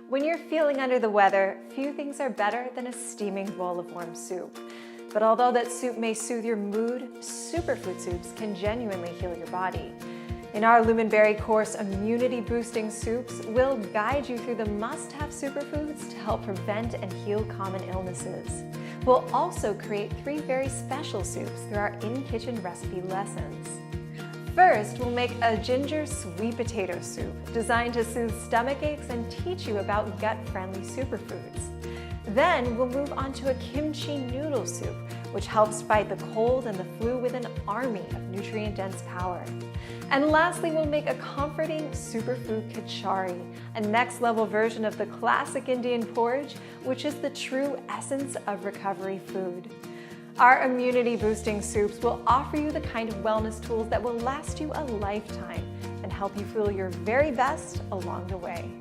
When you're feeling under the weather, few things are better than a steaming bowl of warm soup. But although that soup may soothe your mood, superfood soups can genuinely heal your body. In our Luminberry course, Immunity Boosting Soups, we'll guide you through the must-have superfoods to help prevent and heal common illnesses. We'll also create 3 very special soups through our in-kitchen recipe lessons. First, we'll make a ginger sweet potato soup designed to soothe stomach aches and teach you about gut-friendly superfoods. Then we'll move on to a kimchi noodle soup, which helps fight the cold and the flu with an army of nutrient-dense power. And lastly, we'll make a comforting superfood kachari, a next-level version of the classic Indian porridge, which is the true essence of recovery food. Our immunity-boosting soups will offer you the kind of wellness tools that will last you a lifetime and help you feel your very best along the way.